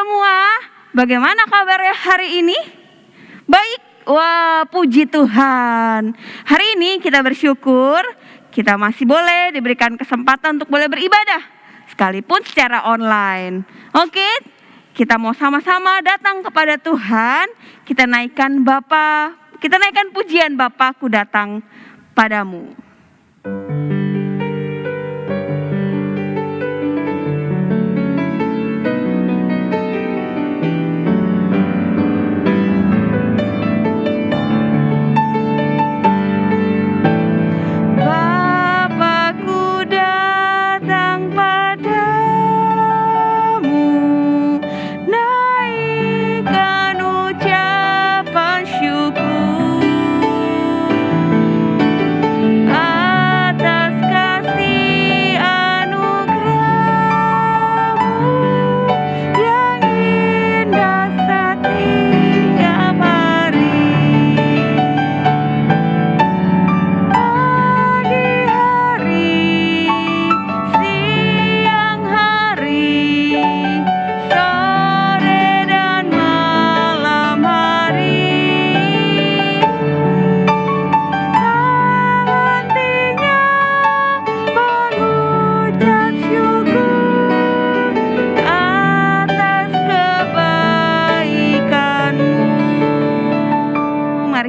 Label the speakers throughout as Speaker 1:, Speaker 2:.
Speaker 1: semua, bagaimana kabarnya hari ini? Baik, wah puji Tuhan. Hari ini kita bersyukur, kita masih boleh diberikan kesempatan untuk boleh beribadah, sekalipun secara online. Oke, kita mau sama-sama datang kepada Tuhan, kita naikkan Bapa, kita naikkan pujian Bapa, Ku datang padamu.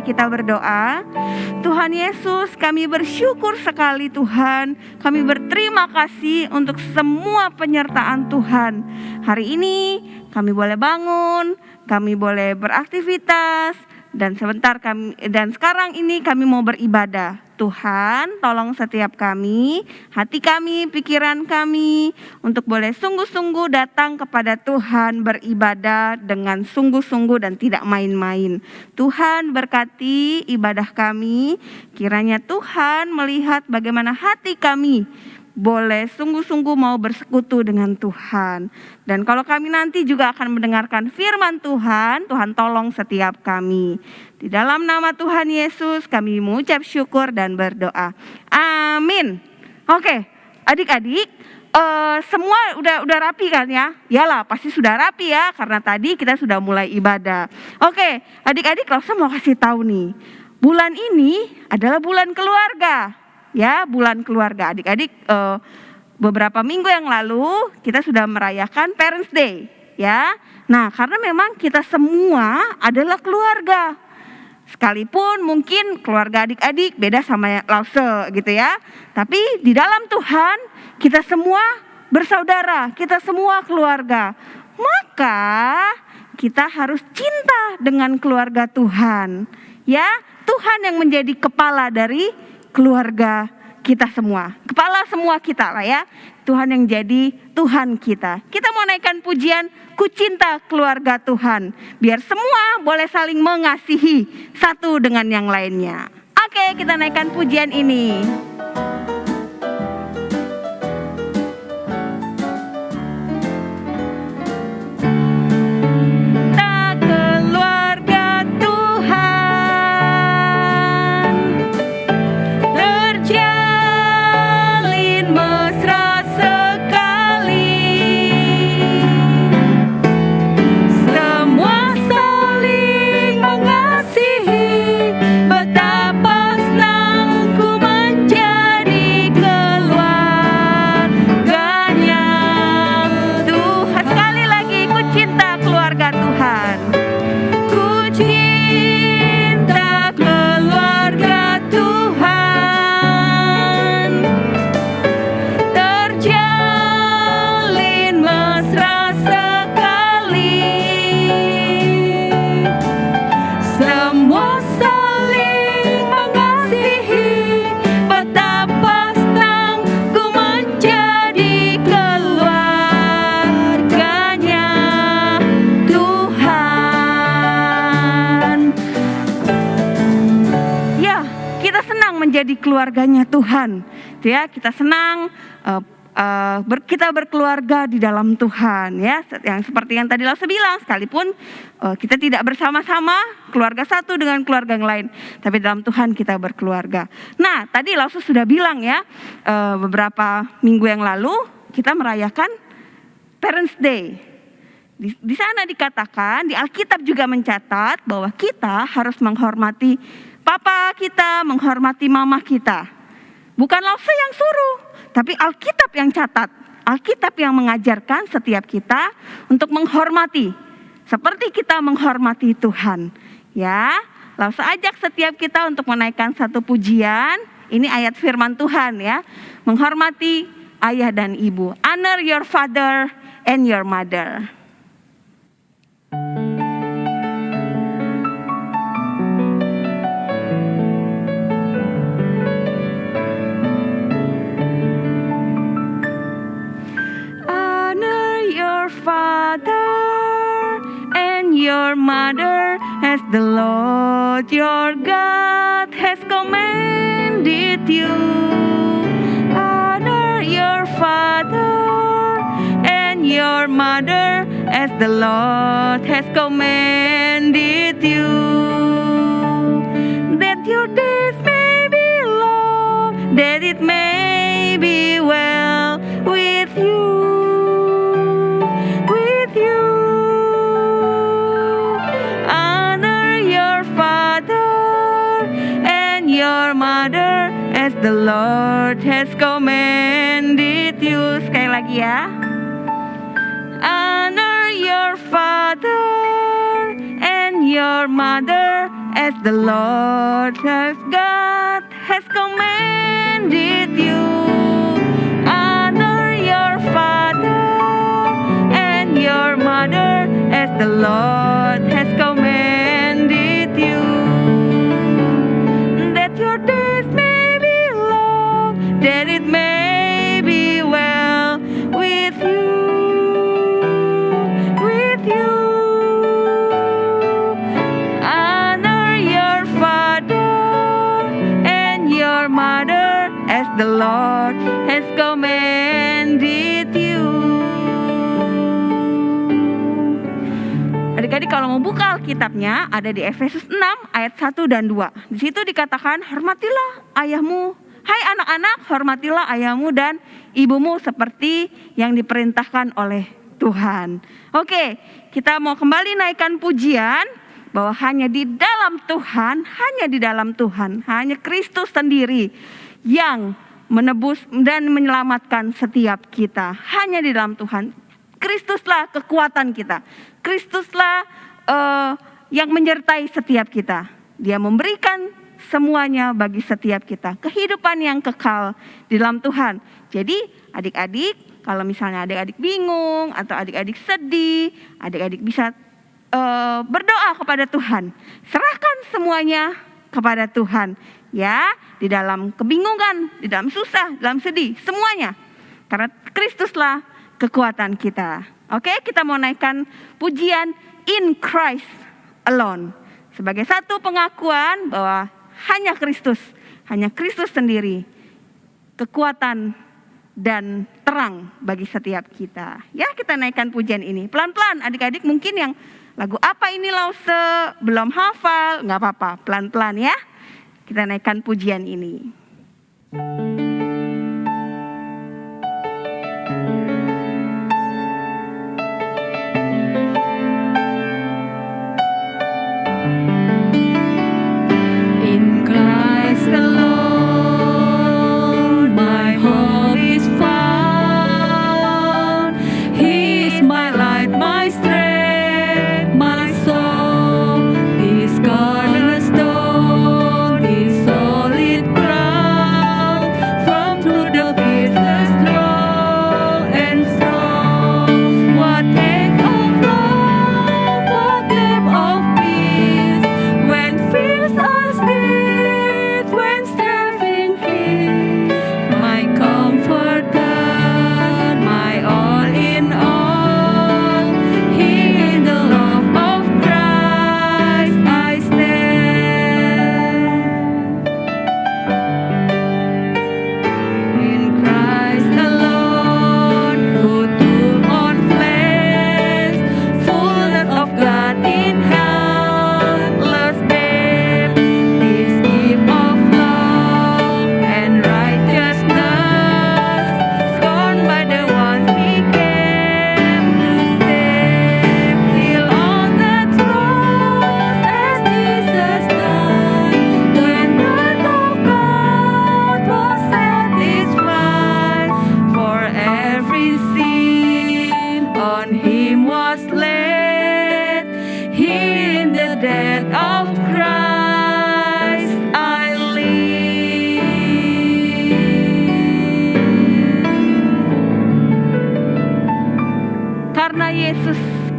Speaker 1: Kita berdoa. Tuhan Yesus, kami bersyukur sekali Tuhan, kami berterima kasih untuk semua penyertaan Tuhan. Hari ini kami boleh bangun, kami boleh beraktivitas, dan sekarang ini kami mau beribadah. Tuhan, tolong setiap kami, hati kami, pikiran kami, untuk boleh sungguh-sungguh datang kepada Tuhan, beribadah dengan sungguh-sungguh dan tidak main-main. Tuhan berkati ibadah kami, kiranya Tuhan melihat bagaimana hati kami boleh sungguh-sungguh mau bersekutu dengan Tuhan. Dan kalau kami nanti juga akan mendengarkan firman Tuhan, Tuhan tolong setiap kami. Di dalam nama Tuhan Yesus kami mengucap syukur dan berdoa. Amin. Oke, adik-adik, semua udah rapi kan ya? Yalah, pasti sudah rapi ya, karena tadi kita sudah mulai ibadah. Oke, adik-adik, saya mau kasih tahu nih. Bulan ini adalah bulan keluarga. Ya, bulan keluarga. Adik-adik, beberapa minggu yang lalu kita sudah merayakan Parents Day, ya. Nah, karena memang kita semua adalah keluarga. Sekalipun mungkin keluarga adik-adik beda sama Lause gitu ya. Tapi di dalam Tuhan kita semua bersaudara, kita semua keluarga. Maka kita harus cinta dengan keluarga Tuhan. Ya, Tuhan yang menjadi kepala dari keluarga kita semua. Kepala semua kita lah ya. Tuhan yang jadi Tuhan kita. Kita mau naikkan pujian, Ku cinta keluarga Tuhan. Biar semua boleh saling mengasihi satu dengan yang lainnya. Oke, kita naikkan pujian ini. Menjadi keluarganya Tuhan, ya kita senang kita berkeluarga di dalam Tuhan, ya yang seperti yang tadi Lause bilang, sekalipun kita tidak bersama-sama keluarga satu dengan keluarga yang lain, tapi dalam Tuhan kita berkeluarga. Nah tadi Lause sudah bilang ya, beberapa minggu yang lalu kita merayakan Parents Day. Di sana dikatakan, di Alkitab juga mencatat bahwa kita harus menghormati papa kita, menghormati mama kita. Bukan Lause yang suruh, tapi Alkitab yang catat. Alkitab yang mengajarkan setiap kita untuk menghormati. Seperti kita menghormati Tuhan. Ya, Lause ajak setiap kita untuk menaikkan satu pujian. Ini ayat firman Tuhan ya. Menghormati ayah dan ibu. Honor your father and your mother. Honor your father and your mother as the Lord your God has commanded you. Honor your father and your mother as the Lord has commanded you, that your days may be long, that it may be well with you, with you. Honor your father and your mother as the Lord has commanded you. Sekali lagi ya. Honor your father and your mother as the Lord God has commanded you. Honor your father and your mother as the Lord has commanded you, that your days may be long, that it may be well with you. As the Lord has commanded you. Adik-adik kalau mau buka Alkitabnya ada di Efesus 6 ayat 1 dan 2. Di situ dikatakan, hormatilah ayahmu. Hai anak-anak, hormatilah ayahmu dan ibumu seperti yang diperintahkan oleh Tuhan. Oke, kita mau kembali naikkan pujian bahwa hanya di dalam Tuhan, hanya Kristus sendiri yang menebus dan menyelamatkan setiap kita. Hanya di dalam Tuhan. Kristuslah kekuatan kita. Kristuslah yang menyertai setiap kita. Dia memberikan semuanya bagi setiap kita. Kehidupan yang kekal di dalam Tuhan. Jadi adik-adik, kalau misalnya adik-adik bingung atau adik-adik sedih, adik-adik bisa berdoa kepada Tuhan. Serahkan semuanya kepada Tuhan. Ya, di dalam kebingungan, di dalam susah, dalam sedih, semuanya. Karena Kristuslah kekuatan kita. Oke, kita mau naikkan pujian In Christ Alone. Sebagai satu pengakuan bahwa hanya Kristus sendiri. Kekuatan dan terang bagi setiap kita. Ya, kita naikkan pujian ini. Pelan-pelan adik-adik, mungkin yang lagu apa ini Lause belum hafal, gak apa-apa, pelan-pelan ya. Kita naikkan pujian ini. In Christ alone, my hope is found. He is my light, my strength, my soul. This cornerstone, this solid ground.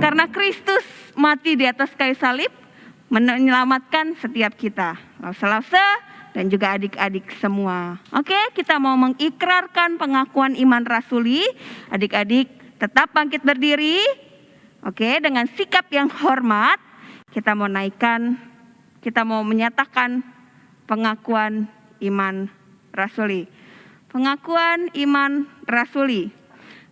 Speaker 1: Karena Kristus mati di atas kayu salib menyelamatkan setiap kita. Lause-lause dan juga adik-adik semua. Oke, kita mau mengikrarkan pengakuan iman rasuli. Adik-adik tetap bangkit berdiri. Oke, dengan sikap yang hormat kita mau menyatakan pengakuan iman rasuli. Pengakuan iman rasuli.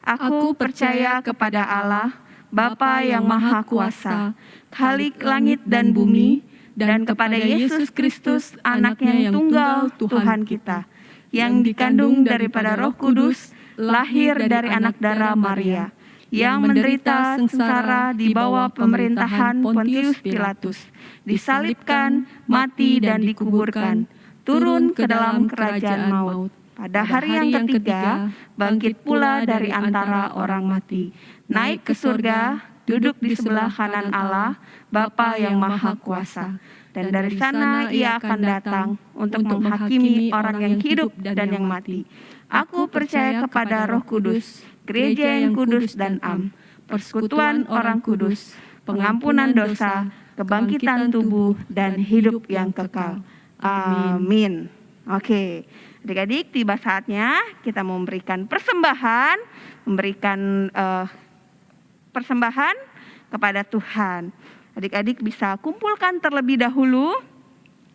Speaker 1: Aku percaya kepada Allah, Bapa yang Maha Kuasa, Khalik langit dan bumi, dan kepada Yesus Kristus, Anaknya yang tunggal Tuhan kita, yang dikandung daripada Roh Kudus, lahir dari anak darah Maria, yang menderita sengsara di bawah pemerintahan Pontius Pilatus, disalibkan, mati dan dikuburkan, turun ke dalam kerajaan maut. Pada hari yang ketiga, bangkit pula dari antara orang mati, naik ke surga, duduk di sebelah kanan Allah, Bapa yang Maha Kuasa. Dan dari sana ia akan datang untuk menghakimi orang yang hidup dan yang mati. Aku percaya kepada Roh Kudus, gereja yang kudus dan am, persekutuan orang kudus, pengampunan dosa, kebangkitan tubuh, dan hidup yang kekal. Amin. Oke, adik-adik, tiba saatnya kita memberikan persembahan, persembahan kepada Tuhan. Adik-adik bisa kumpulkan terlebih dahulu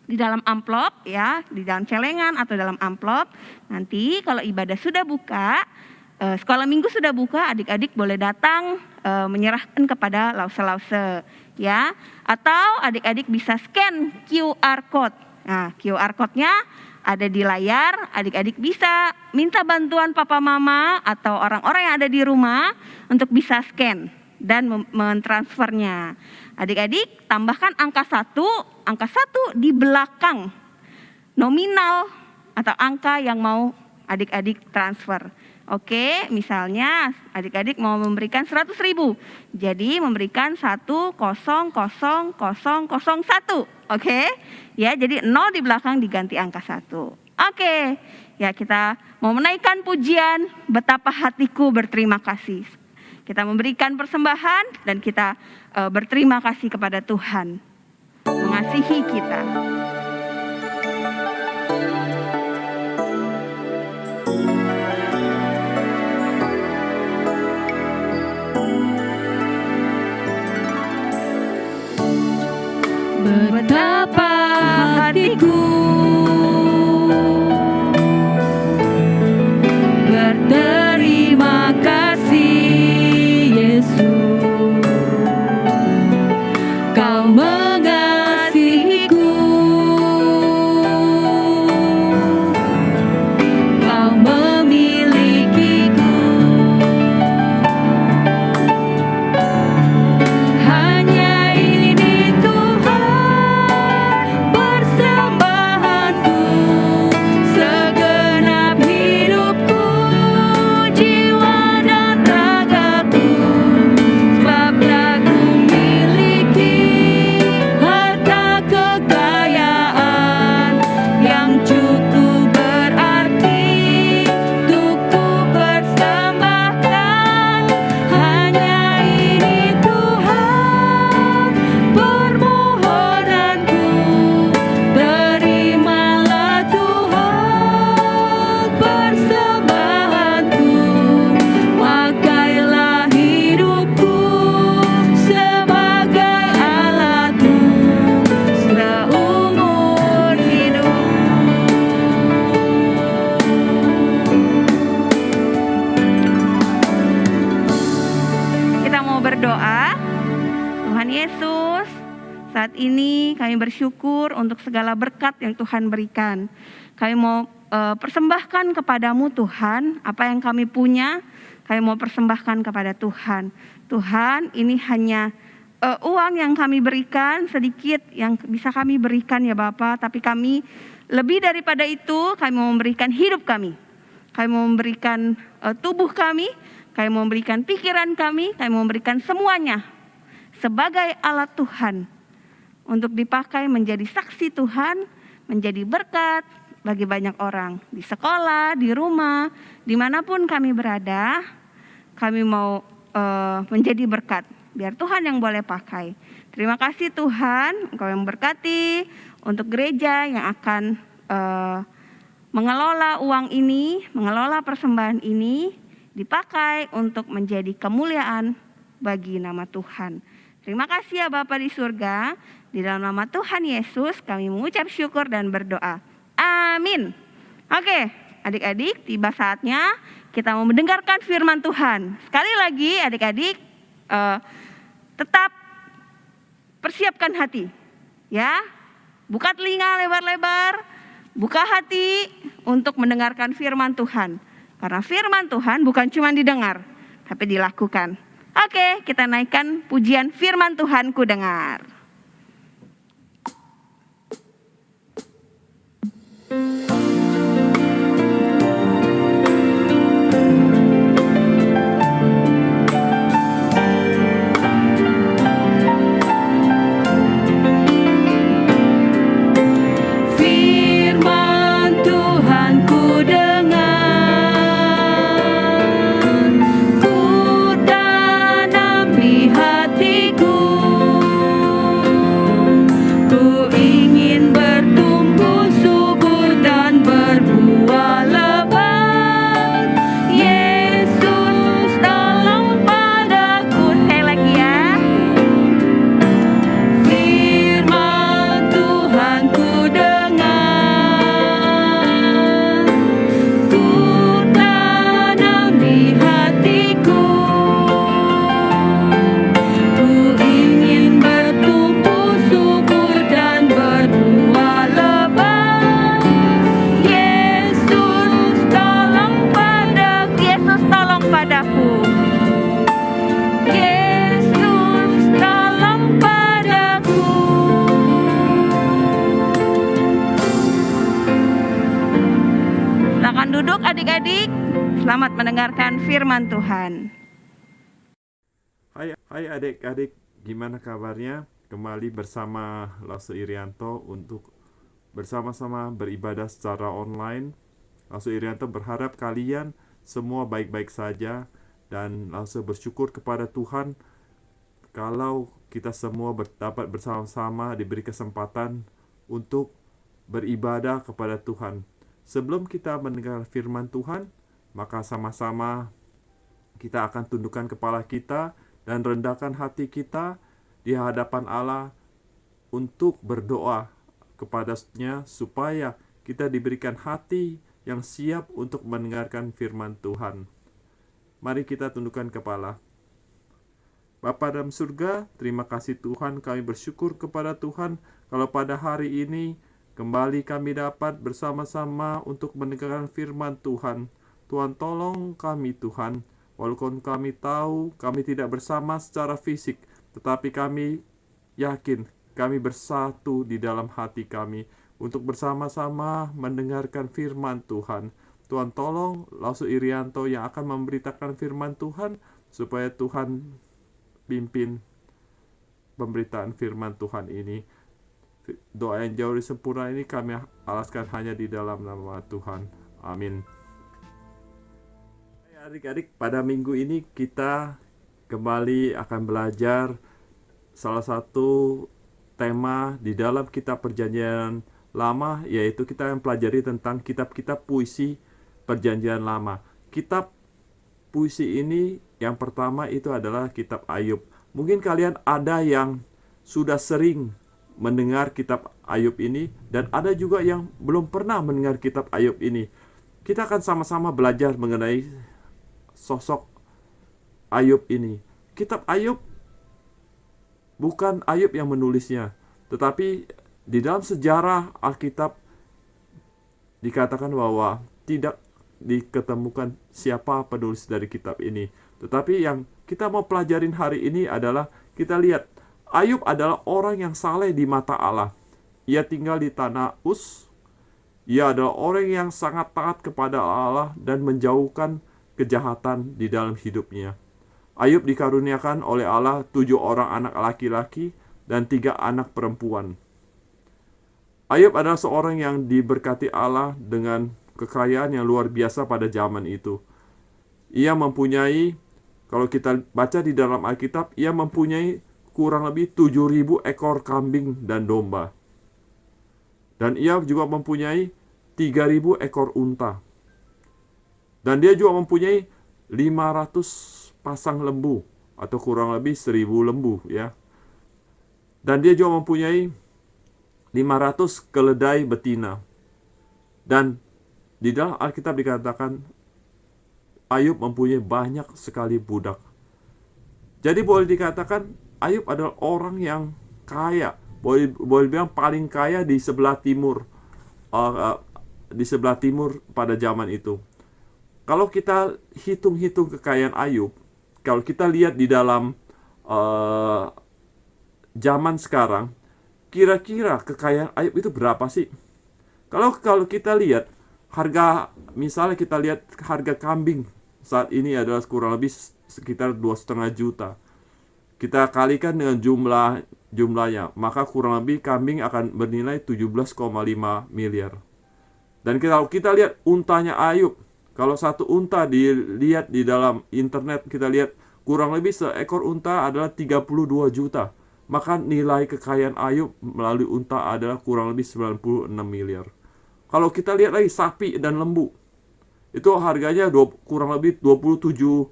Speaker 1: di dalam amplop ya, di dalam celengan atau dalam amplop. Nanti kalau ibadah sudah buka, sekolah minggu sudah buka, adik-adik boleh datang menyerahkan kepada lause-lause ya. Atau adik-adik bisa scan QR code. Nah, QR code-nya ada di layar, adik-adik bisa minta bantuan papa mama atau orang-orang yang ada di rumah untuk bisa scan dan mentransfernya. Adik-adik tambahkan angka 1 di belakang nominal atau angka yang mau adik-adik transfer. Oke, misalnya adik-adik mau memberikan 100.000, jadi memberikan 100.001. Oke, ya jadi 0 di belakang diganti angka 1. Oke, ya kita mau menaikkan pujian betapa hatiku berterima kasih. Kita memberikan persembahan dan kita berterima kasih kepada Tuhan mengasihi kita. Betapa hatiku berterima kasih Yesus, Kau mengasihiku, Kau memilikiku. Hanya ini Tuhan persembahanku, segenap hidupku, jiwa dan ragaku, sebab tak kumiliki harta kekayaan yang cukup berarti untuk ku persembahkan. Hanya ini Tuhan permohonanku, terimalah Tuhan persembahanku, pakailah hidupku sebagai alatmu seumur hidup. Kita mau berdoa. Tuhan Yesus, saat ini kami bersyukur untuk segala berkat yang Tuhan berikan. Kami mau persembahkan kepadamu Tuhan, apa yang kami punya, kami mau persembahkan kepada Tuhan. Tuhan, ini hanya uang yang kami berikan, sedikit yang bisa kami berikan ya Bapa, tapi kami lebih daripada itu, kami mau memberikan hidup kami. Kami mau memberikan tubuh kami mau memberikan pikiran kami mau memberikan semuanya sebagai alat Tuhan untuk dipakai menjadi saksi Tuhan, menjadi berkat bagi banyak orang di sekolah, di rumah, dimanapun kami berada. Kami mau menjadi berkat biar Tuhan yang boleh pakai. Terima kasih Tuhan, Engkau yang berkati untuk gereja yang akan mengelola uang ini, mengelola persembahan ini, dipakai untuk menjadi kemuliaan bagi nama Tuhan. Terima kasih ya Bapa di surga, di dalam nama Tuhan Yesus kami mengucap syukur dan berdoa. Amin. Oke, adik-adik, tiba saatnya kita mau mendengarkan firman Tuhan. Sekali lagi adik-adik, tetap persiapkan hati, ya. Buka telinga lebar-lebar, buka hati untuk mendengarkan firman Tuhan. Karena firman Tuhan bukan cuma didengar, tapi dilakukan. Oke, kita naikkan pujian firman Tuhan ku dengar. Adik-adik, selamat mendengarkan firman Tuhan.
Speaker 2: Hai adik-adik, gimana kabarnya? Kembali bersama Lasso Irianto untuk bersama-sama beribadah secara online. Lasso Irianto berharap kalian semua baik-baik saja dan Lasso bersyukur kepada Tuhan kalau kita semua dapat bersama-sama diberi kesempatan untuk beribadah kepada Tuhan. Sebelum kita mendengar firman Tuhan, maka sama-sama kita akan tundukkan kepala kita dan rendahkan hati kita di hadapan Allah untuk berdoa kepadanya supaya kita diberikan hati yang siap untuk mendengarkan firman Tuhan. Mari kita tundukkan kepala. Bapa dalam surga, terima kasih Tuhan, kami bersyukur kepada Tuhan kalau pada hari ini kembali kami dapat bersama-sama untuk mendengarkan firman Tuhan. Tuhan tolong kami Tuhan, walaupun kami tahu kami tidak bersama secara fisik, tetapi kami yakin kami bersatu di dalam hati kami untuk bersama-sama mendengarkan firman Tuhan. Tuhan tolong Lasso Irianto yang akan memberitakan firman Tuhan, supaya Tuhan pimpin pemberitaan firman Tuhan ini. Doa yang jauh dari sempurna ini kami alaskan hanya di dalam nama Tuhan. Amin. Adik-adik, pada minggu ini kita kembali akan belajar salah satu tema di dalam kitab Perjanjian Lama, yaitu kita akan pelajari tentang kitab-kitab puisi Perjanjian Lama. Kitab puisi ini yang pertama itu adalah kitab Ayub. Mungkin kalian ada yang sudah sering mendengar kitab Ayub ini, dan ada juga yang belum pernah mendengar kitab Ayub ini. Kita akan sama-sama belajar mengenai sosok Ayub ini. Kitab Ayub bukan Ayub yang menulisnya, tetapi di dalam sejarah Alkitab dikatakan bahwa tidak diketemukan siapa penulis dari kitab ini. Tetapi yang kita mau pelajarin hari ini adalah, kita lihat Ayub adalah orang yang saleh di mata Allah. Ia tinggal di tanah Uz. Ia adalah orang yang sangat taat kepada Allah dan menjauhkan kejahatan di dalam hidupnya. Ayub dikaruniakan oleh Allah 7 orang anak laki-laki dan 3 anak perempuan. Ayub adalah seorang yang diberkati Allah dengan kekayaan yang luar biasa pada zaman itu. Ia mempunyai Kalau kita baca di dalam Alkitab, ia mempunyai kurang lebih 7.000 ekor kambing dan domba. Dan ia juga mempunyai 3.000 ekor unta. Dan dia juga mempunyai 500 pasang lembu, atau kurang lebih 1.000 lembu ya. Dan dia juga mempunyai 500 keledai betina. Dan di dalam Alkitab dikatakan Ayub mempunyai banyak sekali budak. Jadi boleh dikatakan Ayub adalah orang yang kaya. Boleh bilang paling kaya di sebelah timur. Di sebelah timur pada zaman itu. Kalau kita hitung-hitung kekayaan Ayub, kalau kita lihat di dalam zaman sekarang, kira-kira kekayaan Ayub itu berapa sih? Kalau kita lihat misalnya kita lihat harga kambing saat ini adalah kurang lebih sekitar 2,5 juta. Kita kalikan dengan jumlahnya, maka kurang lebih kambing akan bernilai 17,5 miliar. Dan kalau kita lihat untanya Ayub, kalau satu unta dilihat di dalam internet, kita lihat kurang lebih seekor unta adalah 32 juta. Maka nilai kekayaan Ayub melalui unta adalah kurang lebih 96 miliar. Kalau kita lihat lagi sapi dan lembu, itu harganya kurang lebih 27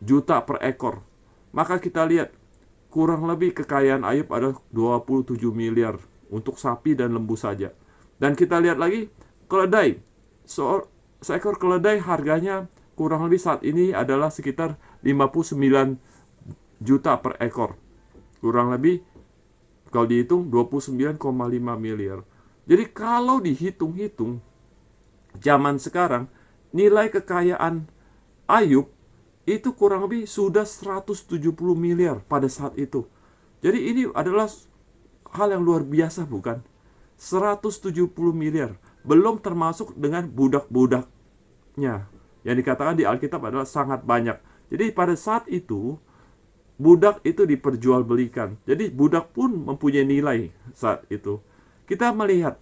Speaker 2: juta per ekor. Maka kita lihat kurang lebih kekayaan Ayub adalah 27 miliar untuk sapi dan lembu saja. Dan kita lihat lagi keledai. Seekor keledai harganya kurang lebih saat ini adalah sekitar 59 juta per ekor. Kurang lebih kalau dihitung 29,5 miliar. Jadi kalau dihitung-hitung zaman sekarang, nilai kekayaan Ayub itu kurang lebih sudah 170 miliar pada saat itu. Jadi ini adalah hal yang luar biasa, bukan? 170 miliar. Belum termasuk dengan budak-budaknya. Yang dikatakan di Alkitab adalah sangat banyak. Jadi pada saat itu, budak itu diperjualbelikan. Jadi budak pun mempunyai nilai saat itu. Kita melihat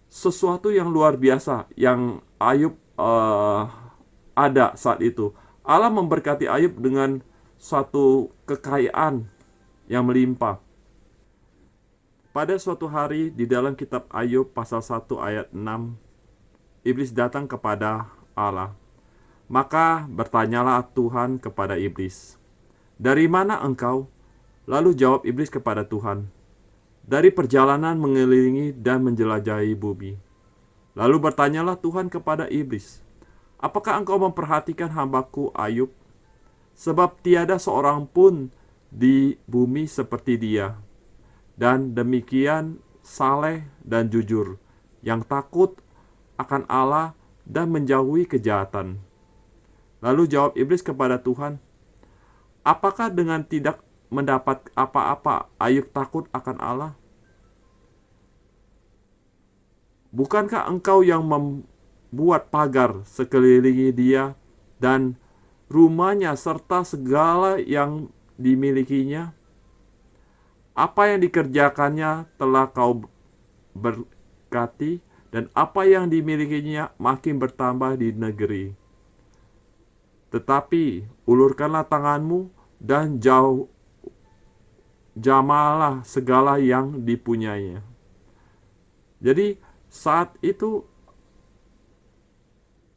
Speaker 2: sesuatu yang luar biasa yang Ayub ada saat itu. Allah memberkati Ayub dengan suatu kekayaan yang melimpah. Pada suatu hari di dalam kitab Ayub pasal 1 ayat 6, iblis datang kepada Allah. Maka bertanyalah Tuhan kepada iblis, "Dari mana engkau?" Lalu jawab iblis kepada Tuhan, "Dari perjalanan mengelilingi dan menjelajahi bumi." Lalu bertanyalah Tuhan kepada iblis, "Apakah engkau memperhatikan hambaku Ayub? Sebab tiada seorang pun di bumi seperti dia, dan demikian saleh dan jujur, yang takut akan Allah dan menjauhi kejahatan." Lalu jawab iblis kepada Tuhan, "Apakah dengan tidak mendapat apa-apa Ayub takut akan Allah? Bukankah engkau yang membuat pagar sekelilingi dia dan rumahnya serta segala yang dimilikinya? Apa yang dikerjakannya telah kau berkati, dan apa yang dimilikinya makin bertambah di negeri. Tetapi ulurkanlah tanganmu dan jamalah segala yang dipunyainya." Jadi saat itu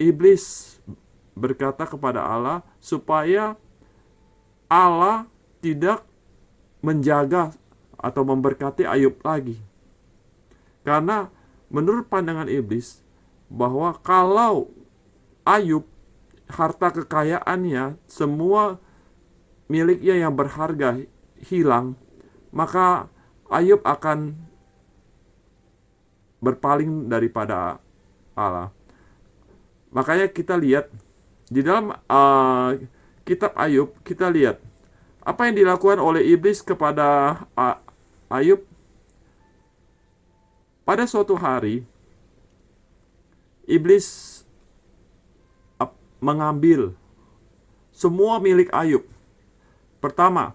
Speaker 2: iblis berkata kepada Allah supaya Allah tidak menjaga atau memberkati Ayub lagi. Karena menurut pandangan iblis bahwa kalau Ayub harta kekayaannya, semua miliknya yang berharga hilang, maka Ayub akan berpaling daripada Allah. Makanya kita lihat di dalam kitab Ayub, kita lihat apa yang dilakukan oleh iblis kepada Ayub. Pada suatu hari, iblis mengambil semua milik Ayub. Pertama,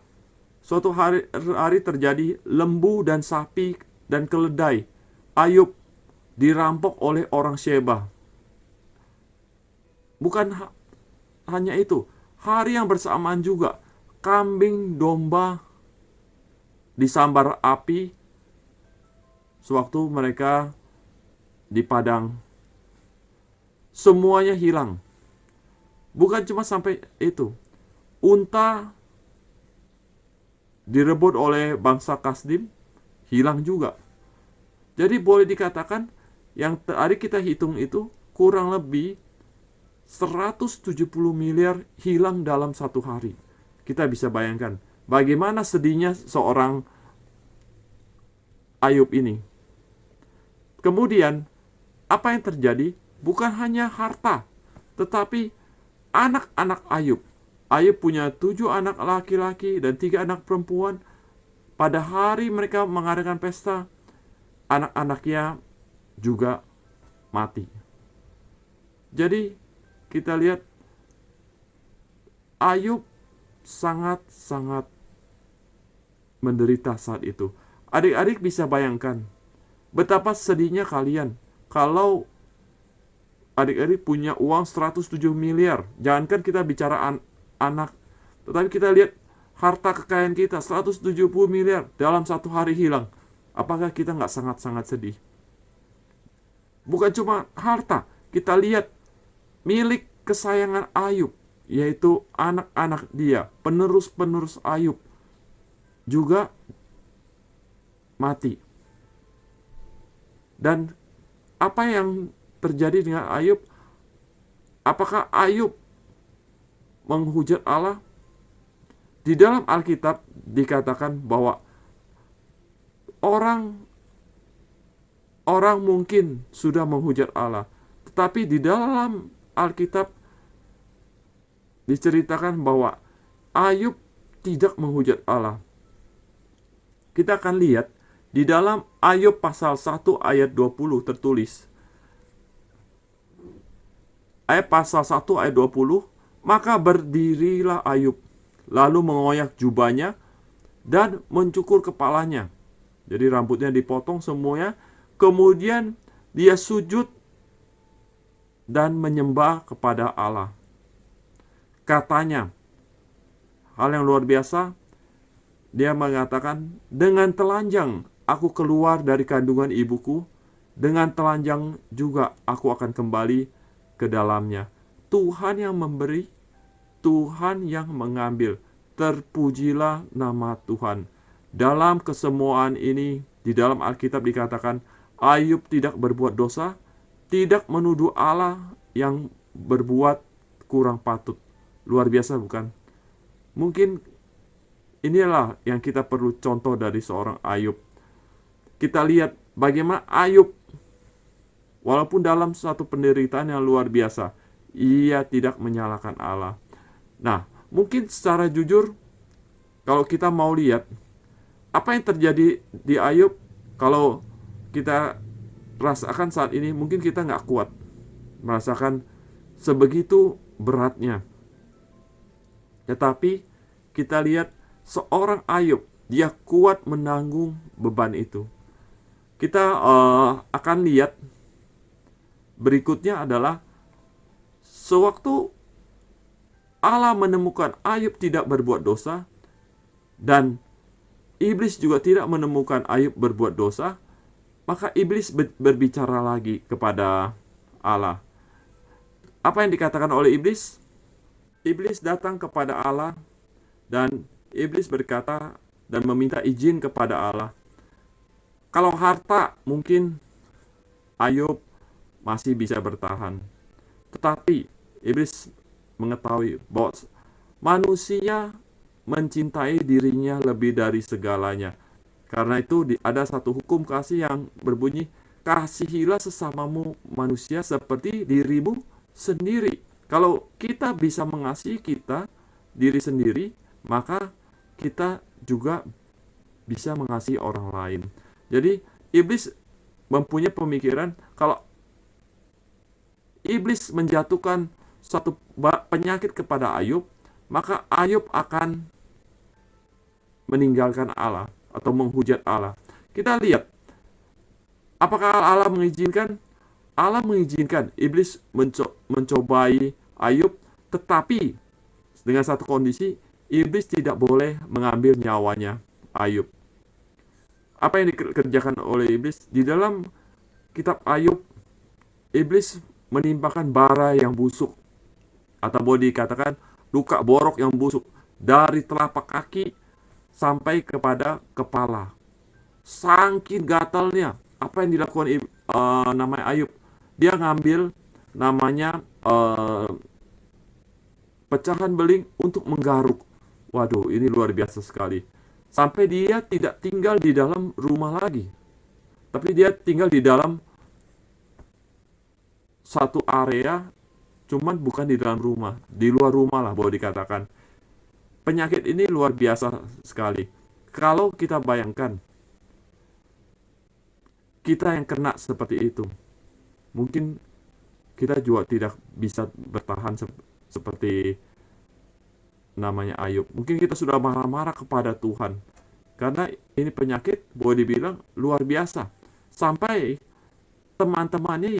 Speaker 2: suatu hari terjadi lembu dan sapi dan keledai Ayub dirampok oleh orang Sheba. Bukan hanya itu, hari yang bersamaan juga, kambing domba disambar api sewaktu mereka di padang. Semuanya hilang. Bukan cuma sampai itu. Unta direbut oleh bangsa Kasdim, hilang juga. Jadi boleh dikatakan yang tadi kita hitung itu kurang lebih 170 miliar hilang dalam satu hari. Kita bisa bayangkan bagaimana sedihnya seorang Ayub ini. Kemudian, apa yang terjadi? Bukan hanya harta, tetapi anak-anak Ayub. Ayub punya 7 anak laki-laki dan 3 anak perempuan. Pada hari mereka mengadakan pesta, anak-anaknya juga mati. Jadi, kita lihat Ayub sangat-sangat menderita saat itu. Adik-adik bisa bayangkan betapa sedihnya kalian kalau adik-adik punya uang 107 miliar. Jangankan kita bicara anak, tetapi kita lihat harta kekayaan kita 170 miliar dalam satu hari hilang. Apakah kita nggak sangat-sangat sedih? Bukan cuma harta, kita lihat milik kesayangan Ayub, yaitu anak-anak dia, penerus-penerus Ayub, juga mati. Dan apa yang terjadi dengan Ayub? Apakah Ayub menghujat Allah? Di dalam Alkitab dikatakan bahwa orang mungkin sudah menghujat Allah, tetapi di dalam Alkitab diceritakan bahwa Ayub tidak menghujat Allah. Kita akan lihat di dalam Ayub pasal 1 ayat 20 tertulis. Pasal 1 ayat 20, maka berdirilah Ayub, lalu mengoyak jubahnya dan mencukur kepalanya. Jadi rambutnya dipotong semuanya. Kemudian dia sujud dan menyembah kepada Allah. Katanya, hal yang luar biasa, dia mengatakan, dengan telanjang aku keluar dari kandungan ibuku, dengan telanjang juga aku akan kembali ke dalamnya. Tuhan yang memberi, Tuhan yang mengambil. Terpujilah nama Tuhan. Dalam kesemuaan ini, di dalam Alkitab dikatakan, Ayub tidak berbuat dosa, tidak menuduh Allah yang berbuat kurang patut. Luar biasa bukan? Mungkin inilah yang kita perlu contoh dari seorang Ayub. Kita lihat bagaimana Ayub, walaupun dalam satu penderitaan yang luar biasa, ia tidak menyalahkan Allah. Nah, mungkin secara jujur, kalau kita mau lihat, apa yang terjadi di Ayub, kalau kita rasakan saat ini, mungkin kita nggak kuat merasakan sebegitu beratnya. Tetapi kita lihat seorang Ayub, dia kuat menanggung beban itu. Kita akan lihat berikutnya adalah sewaktu Allah menemukan Ayub tidak berbuat dosa dan iblis juga tidak menemukan Ayub berbuat dosa, maka iblis berbicara lagi kepada Allah. Apa yang dikatakan oleh iblis? Iblis datang kepada Allah dan iblis berkata dan meminta izin kepada Allah. Kalau harta mungkin Ayub masih bisa bertahan. Tetapi iblis mengetahui bahwa manusia mencintai dirinya lebih dari segalanya. Karena itu ada satu hukum kasih yang berbunyi, kasihilah sesamamu manusia seperti dirimu sendiri. Kalau kita bisa mengasihi diri sendiri, maka kita juga bisa mengasihi orang lain. Jadi iblis mempunyai pemikiran kalau iblis menjatuhkan suatu penyakit kepada Ayub, maka Ayub akan meninggalkan Allah atau menghujat Allah. Kita lihat, apakah Allah mengizinkan? Allah mengizinkan iblis mencobai Ayub, tetapi dengan satu kondisi, iblis tidak boleh mengambil nyawanya Ayub. Apa yang dikerjakan oleh iblis? Di dalam kitab Ayub, iblis menimpakan bara yang busuk, atau boleh dikatakan luka borok yang busuk, dari telapak kaki sampai kepada kepala. Saking gatalnya, apa yang dilakukan namanya Ayub? Dia ngambil namanya pecahan beling untuk menggaruk. Waduh, ini luar biasa sekali. Sampai dia tidak tinggal di dalam rumah lagi, tapi dia tinggal di dalam satu area, cuman bukan di dalam rumah, di luar rumah lah boleh dikatakan. Penyakit ini luar biasa sekali. Kalau kita bayangkan, kita yang kena seperti itu, mungkin kita juga tidak bisa bertahan seperti namanya Ayub. Mungkin kita sudah marah-marah kepada Tuhan, karena ini penyakit boleh dibilang luar biasa. Sampai teman-temannya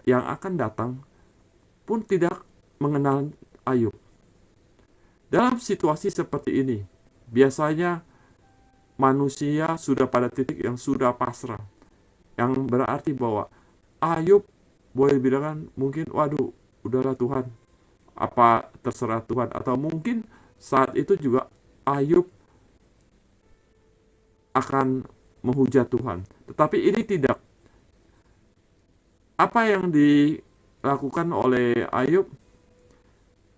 Speaker 2: yang akan datang pun tidak mengenal Ayub. Dalam situasi seperti ini, biasanya manusia sudah pada titik yang sudah pasrah, yang berarti bahwa Ayub boleh bilang mungkin, waduh, udahlah Tuhan, apa terserah Tuhan. Atau mungkin saat itu juga Ayub akan menghujat Tuhan. Tetapi ini tidak. Apa yang dilakukan oleh Ayub?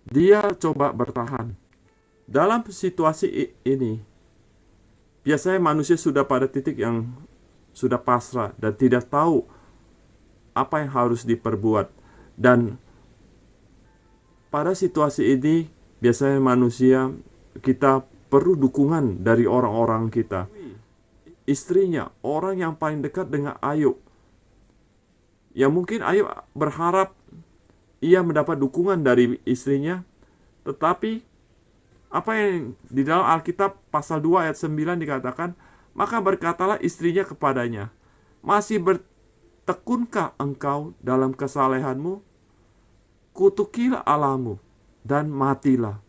Speaker 2: Dia coba bertahan. Dalam situasi ini, biasanya manusia sudah pada titik yang sudah pasrah dan tidak tahu apa yang harus diperbuat. Dan pada situasi ini, biasanya manusia, kita perlu dukungan dari orang-orang kita. Istrinya, orang yang paling dekat dengan Ayub. Ya mungkin Ayub berharap ia mendapat dukungan dari istrinya, tetapi apa yang di dalam Alkitab pasal 2 ayat 9 dikatakan, maka berkatalah istrinya kepadanya, masih bertekunkah engkau dalam kesalehanmu? Kutukilah Allahmu dan matilah.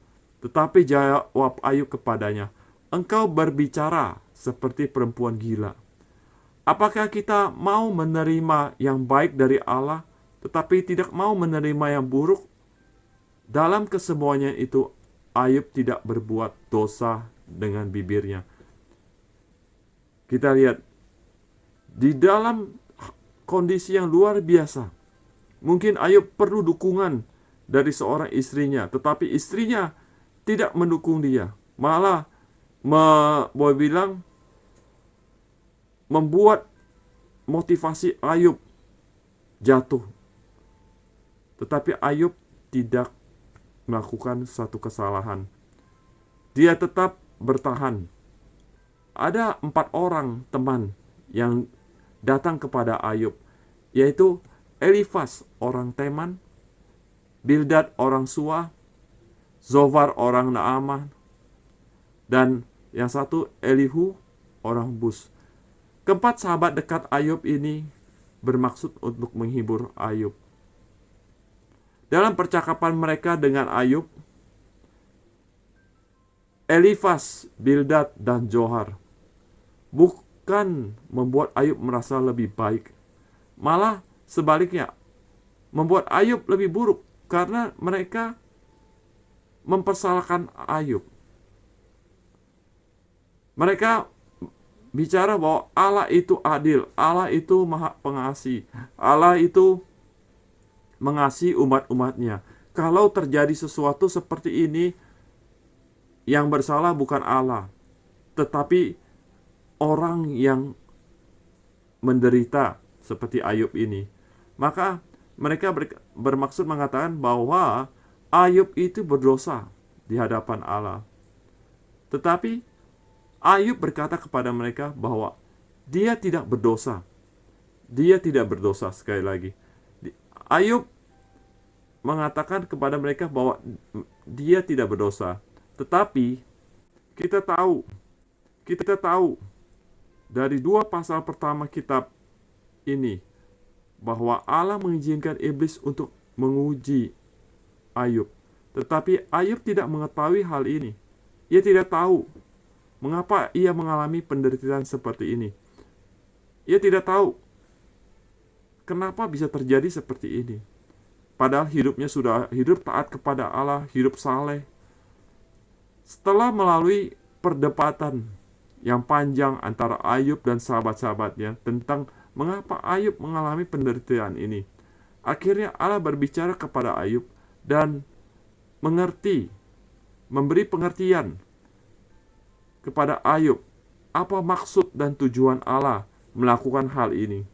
Speaker 2: Tetapi jawab Ayub kepadanya, engkau berbicara seperti perempuan gila. Apakah kita mau menerima yang baik dari Allah, tetapi tidak mau menerima yang buruk? Dalam kesemuanya itu, Ayub tidak berbuat dosa dengan bibirnya. Kita lihat, di dalam kondisi yang luar biasa, mungkin Ayub perlu dukungan dari seorang istrinya, tetapi istrinya tidak mendukung dia. Malah boleh bilang membuat motivasi Ayub jatuh. Tetapi Ayub tidak melakukan satu kesalahan. Dia tetap bertahan. Ada 4 orang teman yang datang kepada Ayub, yaitu Elifas orang Teman, Bildad orang Suah, Zophar orang Naamah, dan yang satu Elihu orang Bus. Keempat sahabat dekat Ayub ini bermaksud untuk menghibur Ayub. Dalam percakapan mereka dengan Ayub, Elifas, Bildad, dan Zophar bukan membuat Ayub merasa lebih baik, malah sebaliknya membuat Ayub lebih buruk, karena mereka mempersalahkan Ayub. Mereka bicara bahwa Allah itu adil, Allah itu maha pengasih, Allah itu mengasihi umat-umatnya. Kalau terjadi sesuatu seperti ini, yang bersalah bukan Allah, tetapi orang yang menderita seperti Ayub ini. Maka mereka bermaksud mengatakan bahwa Ayub itu berdosa di hadapan Allah. Tetapi Ayub berkata kepada mereka bahwa dia tidak berdosa. Dia tidak berdosa, sekali lagi. Ayub mengatakan kepada mereka bahwa dia tidak berdosa. Tetapi kita tahu dari 2 pasal pertama kitab ini bahwa Allah mengizinkan iblis untuk menguji Ayub. Tetapi Ayub tidak mengetahui hal ini. Ia tidak tahu mengapa ia mengalami penderitaan seperti ini. Ia tidak tahu kenapa bisa terjadi seperti ini. Padahal hidupnya sudah hidup taat kepada Allah, hidup saleh. Setelah melalui perdebatan yang panjang antara Ayub dan sahabat-sahabatnya tentang mengapa Ayub mengalami penderitaan ini, akhirnya Allah berbicara kepada Ayub dan memberi pengertian kepada Ayub apa maksud dan tujuan Allah melakukan hal ini.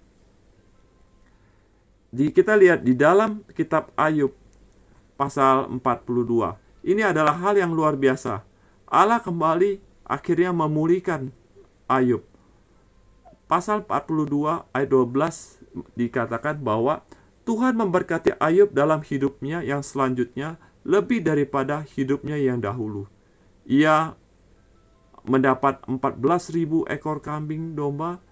Speaker 2: Kita lihat di dalam kitab Ayub pasal 42. Ini adalah hal yang luar biasa. Allah kembali akhirnya memulihkan Ayub. Pasal 42 ayat 12 dikatakan bahwa Tuhan memberkati Ayub dalam hidupnya yang selanjutnya lebih daripada hidupnya yang dahulu. Ia mendapat 14.000 ekor kambing domba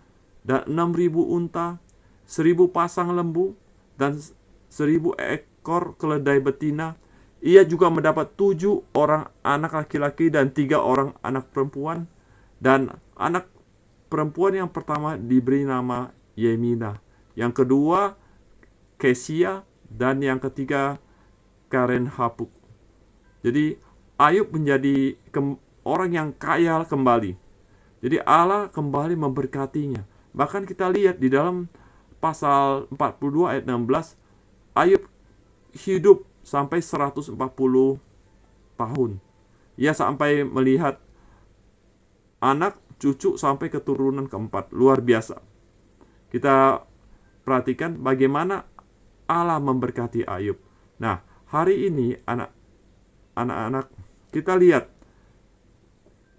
Speaker 2: dan 6.000 unta, 1.000 pasang lembu dan 1.000 ekor keledai betina. Ia juga mendapat 7 orang anak laki-laki dan 3 orang anak perempuan. Dan anak perempuan yang pertama diberi nama Yemina, yang kedua Kesia, dan yang ketiga Karen Hapuk. Jadi Ayub menjadi orang yang kaya kembali. Jadi Allah kembali memberkatinya. Bahkan kita lihat di dalam pasal 42 ayat 16, Ayub hidup sampai 140 tahun. Ia sampai melihat anak, cucu, sampai keturunan keempat. Luar biasa. Kita perhatikan bagaimana Allah memberkati Ayub. Nah, hari ini anak-anak, kita lihat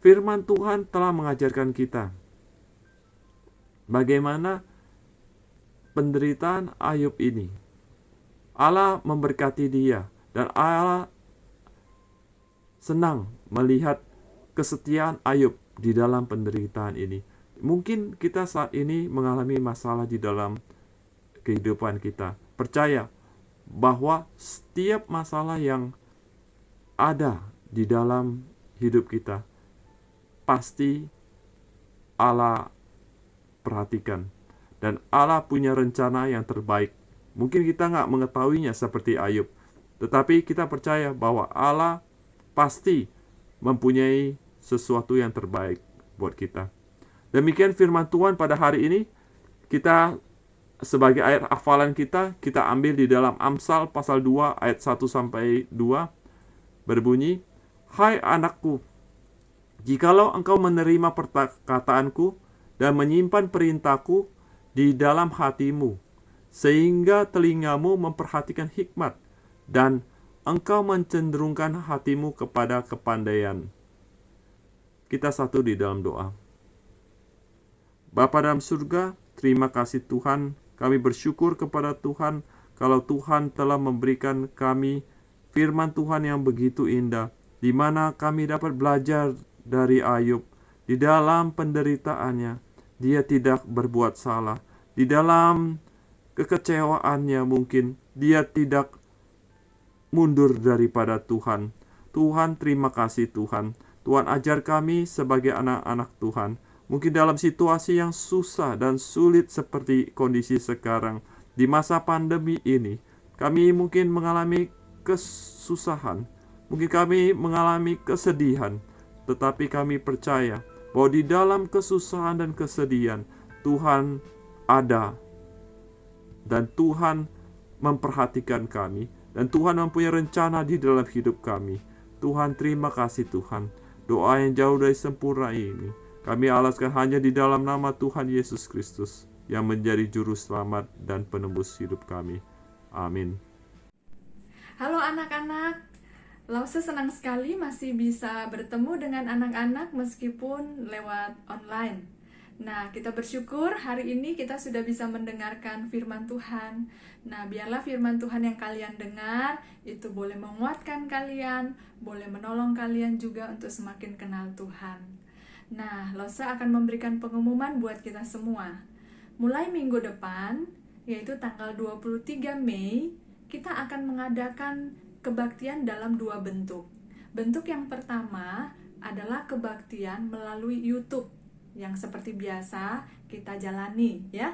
Speaker 2: firman Tuhan telah mengajarkan kita bagaimana penderitaan Ayub ini. Allah memberkati dia dan Allah senang melihat kesetiaan Ayub di dalam penderitaan ini. Mungkin kita saat ini mengalami masalah di dalam kehidupan kita. Percaya bahwa setiap masalah yang ada di dalam hidup kita pasti Allah perhatikan dan Allah punya rencana yang terbaik. Mungkin kita nggak mengetahuinya seperti Ayub, tetapi kita percaya bahwa Allah pasti mempunyai sesuatu yang terbaik buat kita. Demikian firman Tuhan pada hari ini. Kita sebagai ayat hafalan kita ambil di dalam Amsal pasal 2 ayat 1-2 berbunyi, "Hai anakku, jikalau engkau menerima perkataanku dan menyimpan perintahku di dalam hatimu, sehingga telingamu memperhatikan hikmat dan engkau mencenderungkan hatimu kepada kepandaian." Kita satu di dalam doa. Bapa dalam surga, terima kasih Tuhan. Kami bersyukur kepada Tuhan kalau Tuhan telah memberikan kami firman Tuhan yang begitu indah, di mana kami dapat belajar dari Ayub. Di dalam penderitaannya, dia tidak berbuat salah. Di dalam kekecewaannya mungkin, dia tidak mundur daripada Tuhan. Tuhan, terima kasih Tuhan. Tuhan ajar kami sebagai anak-anak Tuhan. Mungkin dalam situasi yang susah dan sulit seperti kondisi sekarang, di masa pandemi ini, kami mungkin mengalami kesusahan, mungkin kami mengalami kesedihan, tetapi kami percaya bahwa di dalam kesusahan dan kesedihan, Tuhan ada, dan Tuhan memperhatikan kami, dan Tuhan mempunyai rencana di dalam hidup kami. Tuhan, terima kasih Tuhan. Doa yang jauh dari sempurna ini kami alaskan hanya di dalam nama Tuhan Yesus Kristus yang menjadi juru selamat dan penebus hidup kami. Amin.
Speaker 3: Halo anak-anak, Lause senang sekali masih bisa bertemu dengan anak-anak meskipun lewat online. Nah, kita bersyukur hari ini kita sudah bisa mendengarkan firman Tuhan. Nah, biarlah firman Tuhan yang kalian dengar itu boleh menguatkan kalian, boleh menolong kalian juga untuk semakin kenal Tuhan. Nah, Losa akan memberikan pengumuman buat kita semua. Mulai minggu depan, yaitu tanggal 23 Mei, kita akan mengadakan kebaktian dalam dua bentuk. Bentuk yang pertama adalah kebaktian melalui YouTube yang seperti biasa kita jalani ya.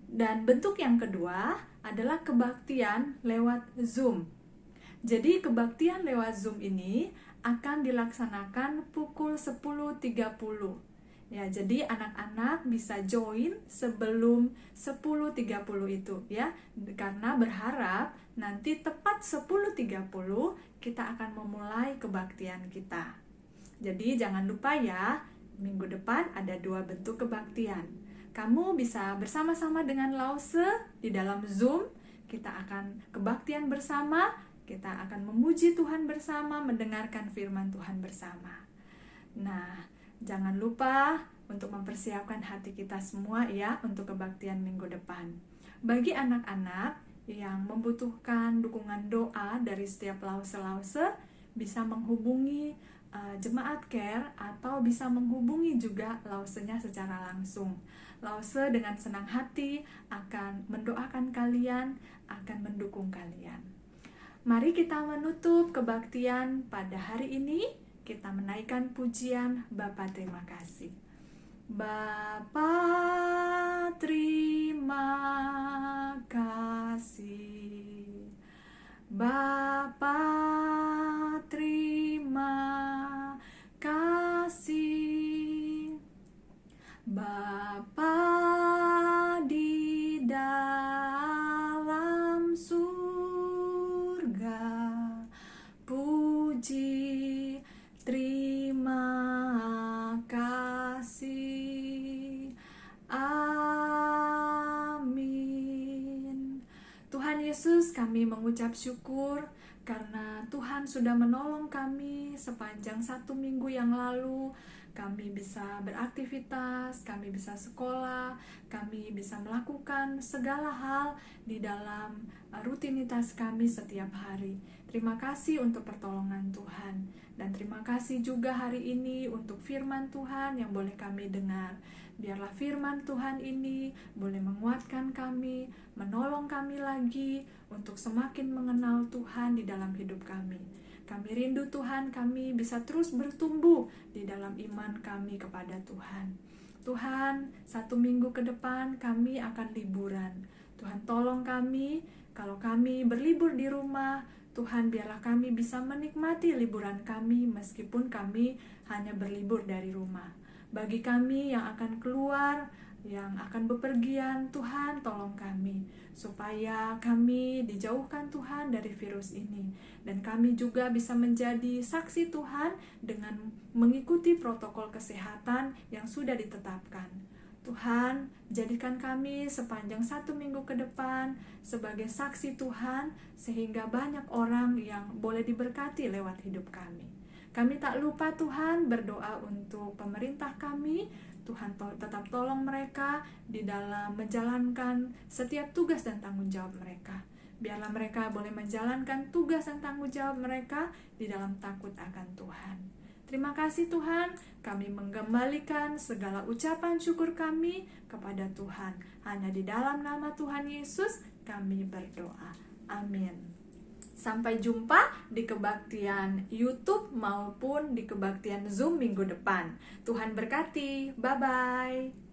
Speaker 3: Dan bentuk yang kedua adalah kebaktian lewat Zoom. Jadi kebaktian lewat Zoom ini akan dilaksanakan pukul 10.30. Ya, jadi anak-anak bisa join sebelum 10.30 itu ya. Karena berharap nanti tepat 10.30 kita akan memulai kebaktian kita. Jadi jangan lupa ya, minggu depan ada 2 bentuk kebaktian. Kamu bisa bersama-sama dengan Lause di dalam Zoom. Kita akan kebaktian bersama, kita akan memuji Tuhan bersama, mendengarkan firman Tuhan bersama. Nah, jangan lupa untuk mempersiapkan hati kita semua ya untuk kebaktian minggu depan. Bagi anak-anak yang membutuhkan dukungan doa dari setiap Lause-Lause, bisa menghubungi Jemaat Care atau bisa menghubungi juga Lausenya secara langsung. Lause dengan senang hati akan mendoakan kalian, akan mendukung kalian. Mari kita menutup kebaktian pada hari ini. Kita menaikkan pujian Bapa terima kasih. Bapa terima kasih. Bapa terima kasih. Bapa di dalam surga, puji terima kasih. Amin. Tuhan Yesus, kami mengucap syukur karena Tuhan sudah menolong kami sepanjang 1 minggu yang lalu. Kami bisa beraktivitas, kami bisa sekolah, kami bisa melakukan segala hal di dalam rutinitas kami setiap hari. Terima kasih untuk pertolongan Tuhan. Dan terima kasih juga hari ini untuk firman Tuhan yang boleh kami dengar. Biarlah firman Tuhan ini boleh menguatkan kami, menolong kami lagi untuk semakin mengenal Tuhan di dalam hidup kami. Kami rindu Tuhan, kami bisa terus bertumbuh di dalam iman kami kepada Tuhan. Tuhan, 1 minggu ke depan kami akan liburan. Tuhan tolong kami, kalau kami berlibur di rumah, Tuhan biarlah kami bisa menikmati liburan kami meskipun kami hanya berlibur dari rumah. Bagi kami yang akan keluar, yang akan bepergian, Tuhan tolong kami supaya kami dijauhkan Tuhan dari virus ini, dan kami juga bisa menjadi saksi Tuhan dengan mengikuti protokol kesehatan yang sudah ditetapkan. Tuhan, jadikan kami sepanjang 1 minggu ke depan sebagai saksi Tuhan, sehingga banyak orang yang boleh diberkati lewat hidup kami. Kami tak lupa Tuhan berdoa untuk pemerintah kami. Tuhan tetap tolong mereka di dalam menjalankan setiap tugas dan tanggung jawab mereka. Biarlah mereka boleh menjalankan tugas dan tanggung jawab mereka di dalam takut akan Tuhan. Terima kasih Tuhan, kami mengembalikan segala ucapan syukur kami kepada Tuhan. Hanya di dalam nama Tuhan Yesus kami berdoa. Amin. Sampai jumpa di kebaktian YouTube maupun di kebaktian Zoom minggu depan. Tuhan berkati. Bye-bye.